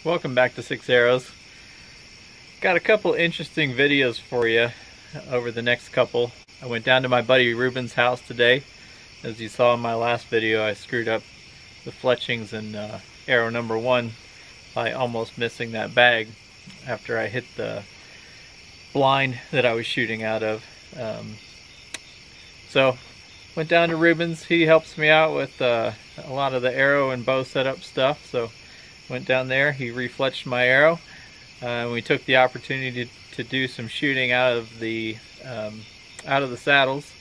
Welcome back to Six Arrows. Got a couple interesting videos for you over the next couple. I went down to my buddy Reuben's house today. As you saw in my last video, I screwed up the fletchings in arrow number 1 by almost missing that bag after I hit the blind that I was shooting out of. So went down to Reuben's. He helps me out with a lot of the arrow and bow setup stuff. So went down there, he refletched my arrow. We took the opportunity to do some shooting out of the saddles.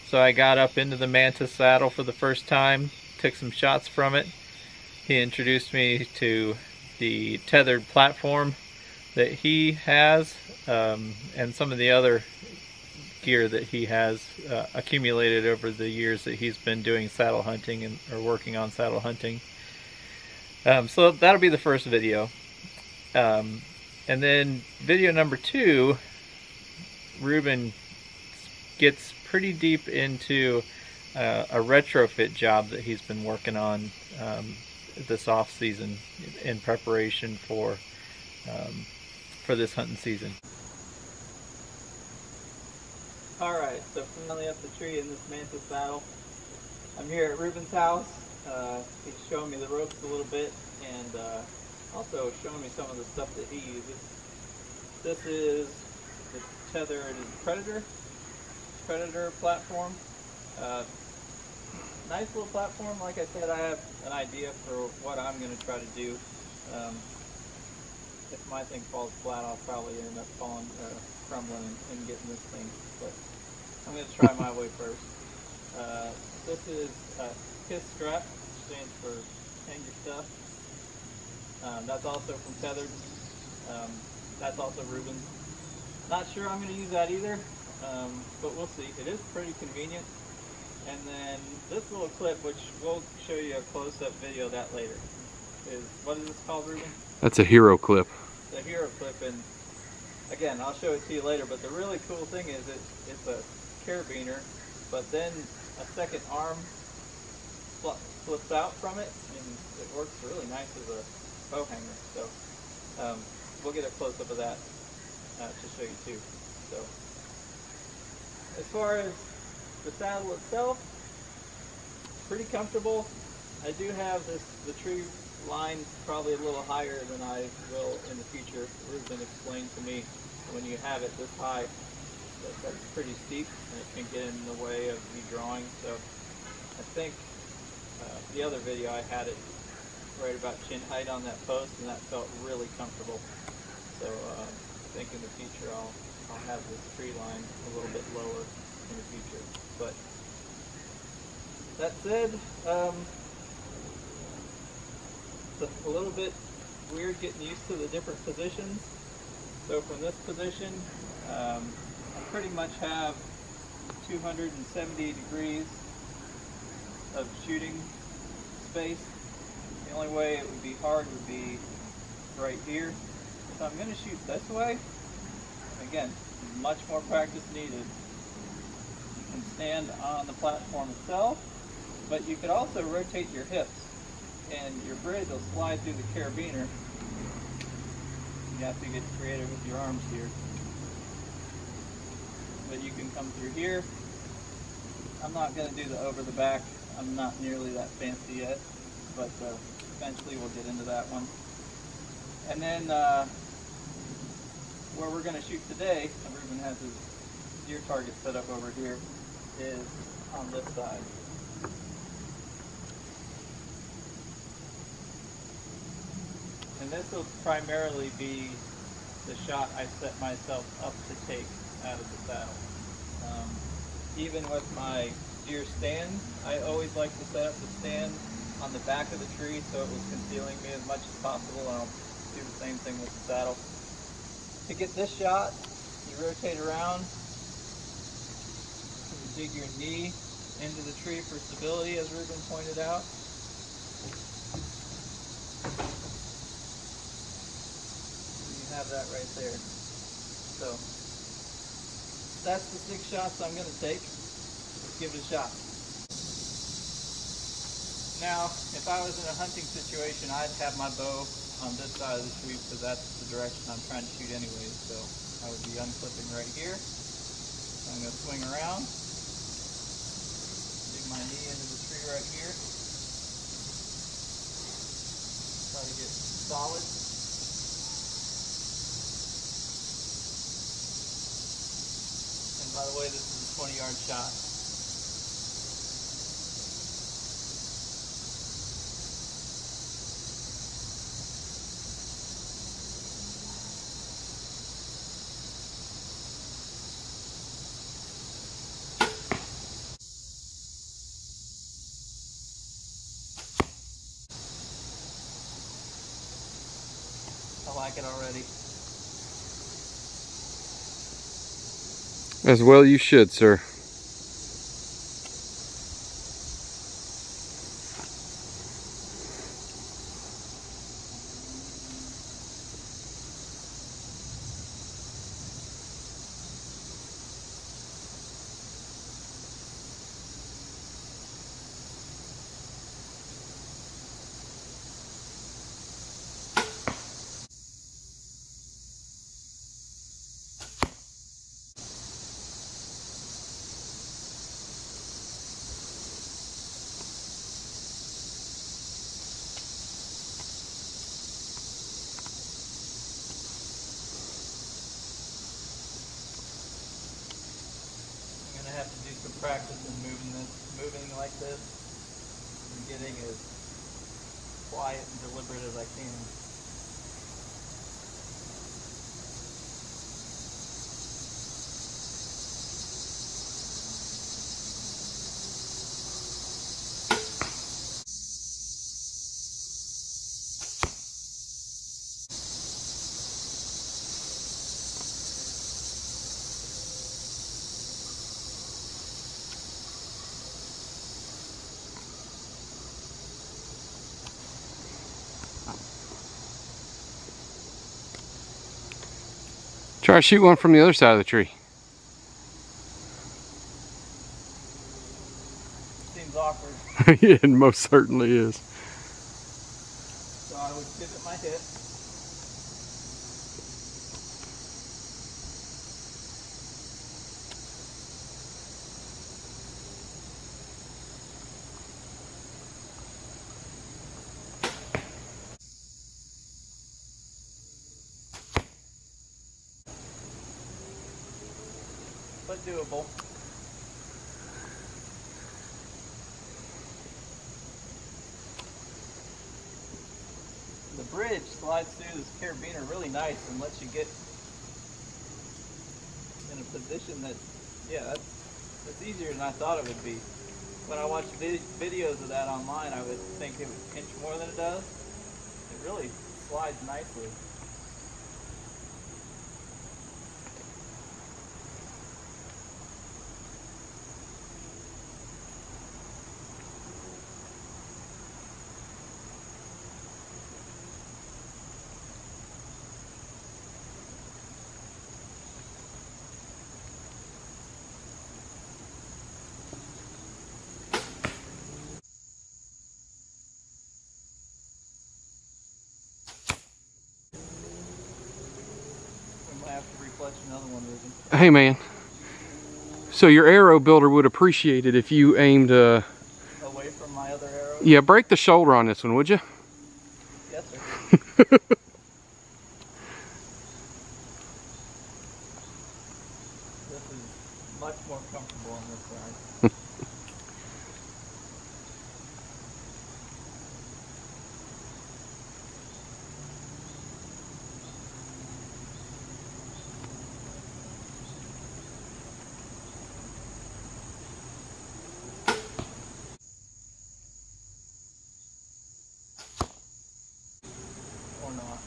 So I got up into the Mantis saddle for the first time, took some shots from it. He introduced me to the Tethrd platform that he has, and some of the other gear that he has accumulated over the years that he's been doing saddle hunting or working on saddle hunting. So that'll be the first video. And then video number 2, Reuben gets pretty deep into a retrofit job that he's been working on this off season in preparation for this hunting season. Alright, so finally up the tree in this Mantis saddle. I'm here at Reuben's house. He's showing me the ropes a little bit and also showing me some of the stuff that he uses. This is the Tethrd Predator platform. Nice little platform. Like I said, I have an idea for what I'm going to try to do. If my thing falls flat, I'll probably end up crumbling and getting this thing. But I'm going to try my way first. This is KISS strap, which stands for hang your stuff. That's also from Tethrd. That's also Reuben's. Not sure I'm going to use that either, but we'll see. It is pretty convenient. And then this little clip, which we'll show you a close-up video of that later, is, what is this called, Reuben? That's a hero clip. It's a hero clip, and again, I'll show it to you later, but the really cool thing is it's a carabiner, but then a second arm flips out from it, and it works really nice as a bow hanger. So we'll get a close-up of that to show you too. So as far as the saddle itself, pretty comfortable. I do have the tree line probably a little higher than I will in the future. Reuben explained to me when you have it this high, that's pretty steep and it can get in the way of me drawing. So I think the other video I had it right about chin height on that post, and that felt really comfortable. So I think in the future I'll have this tree line a little bit lower in the future. But that said, it's a little bit weird getting used to the different positions. So from this position, I pretty much have 270 degrees of shooting space. The only way it would be hard would be right here. So I'm going to shoot this way. Again, much more practice needed. You can stand on the platform itself, but you could also rotate your hips, and your bridge will slide through the carabiner. You have to get creative with your arms here. But you can come through here. I'm not going to do the over the back. I'm not nearly that fancy yet, but eventually we'll get into that one. And then where we're going to shoot today, and Reuben has his deer target set up over here, is on this side. And this will primarily be the shot I set myself up to take out of the saddle. Even with my deer stand, I always like to set up the stand on the back of the tree so it was concealing me as much as possible, and I'll do the same thing with the saddle. To get this shot, you rotate around, you dig your knee into the tree for stability, as Reuben pointed out. You have that right there. So that's the 6 shots I'm going to take. Let's give it a shot. Now, if I was in a hunting situation, I'd have my bow on this side of the sweep because that's the direction I'm trying to shoot anyways. So I would be unclipping right here. I'm going to swing around, dig my knee into the tree right here, try to get solid. And by the way, this is a 20-yard shot. I like it already. As well you should, sir. Have to do some practice in moving like this, and getting as quiet and deliberate as I can. Try to shoot one from the other side of the tree. Seems awkward. Yeah, it most certainly is. So I would pivot my hip. But doable. The bridge slides through this carabiner really nice and lets you get in a position that, yeah, that's easier than I thought it would be. When I watch videos of that online, I would think it would pinch more than it does. It really slides nicely. I have to refletch another one, Reuben. Hey man, so your arrow builder would appreciate it if you aimed away from my other arrow? Yeah, break the shoulder on this one, would you? Yes, sir. This is much more comfortable on this side. Or not.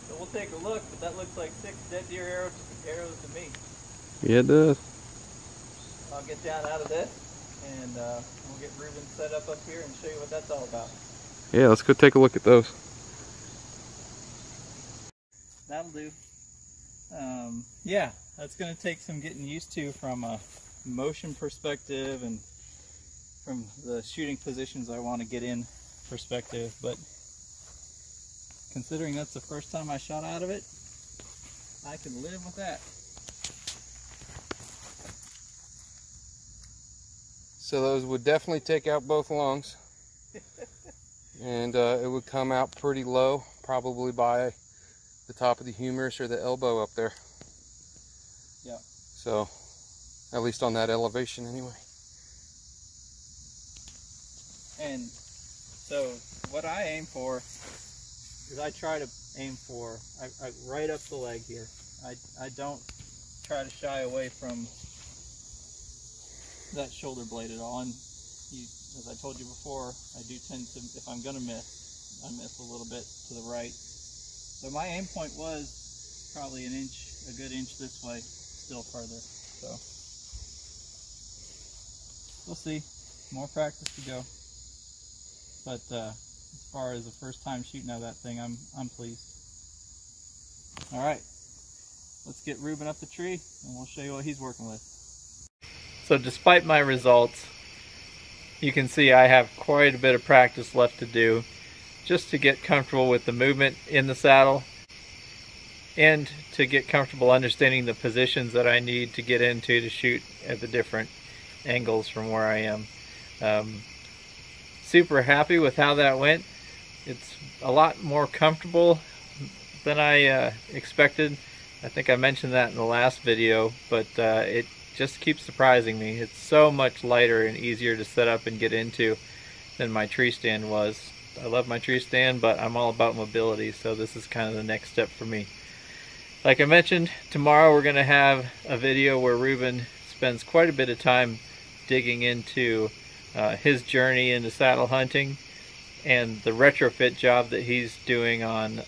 So we'll take a look, but that looks like 6 dead deer arrows to me. Yeah, it does. I'll get down out of this and we'll get Reuben set up here and show you what that's all about. Yeah, let's go take a look at those. That'll do. Yeah, that's going to take some getting used to from a motion perspective and from the shooting positions I want to get in perspective, but considering that's the first time I shot out of it, I can live with that. So those would definitely take out both lungs. And it would come out pretty low, probably by the top of the humerus or the elbow up there. Yeah. So, at least on that elevation anyway. And so what I aim for is I try to aim for right up the leg here. I don't try to shy away from that shoulder blade at all. And as I told you before, I do tend to, if I'm going to miss, I miss a little bit to the right. So my aim point was probably an inch, a good inch this way, still further. So we'll see. More practice to go. But as far as the first time shooting out of that thing, I'm pleased. All right, let's get Reuben up the tree and we'll show you what he's working with. So despite my results, you can see I have quite a bit of practice left to do just to get comfortable with the movement in the saddle and to get comfortable understanding the positions that I need to get into to shoot at the different angles from where I am. Super happy with how that went. It's a lot more comfortable than I expected. I think I mentioned that in the last video, but it just keeps surprising me. It's so much lighter and easier to set up and get into than my tree stand was. I love my tree stand, but I'm all about mobility, so this is kind of the next step for me. Like I mentioned, tomorrow we're going to have a video where Reuben spends quite a bit of time digging into his journey into saddle hunting and the retrofit job that he's doing on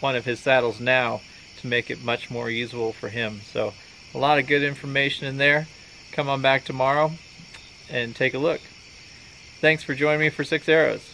one of his saddles now to make it much more usable for him. So a lot of good information in there. Come on back tomorrow and take a look. Thanks for joining me for 6 Arrows.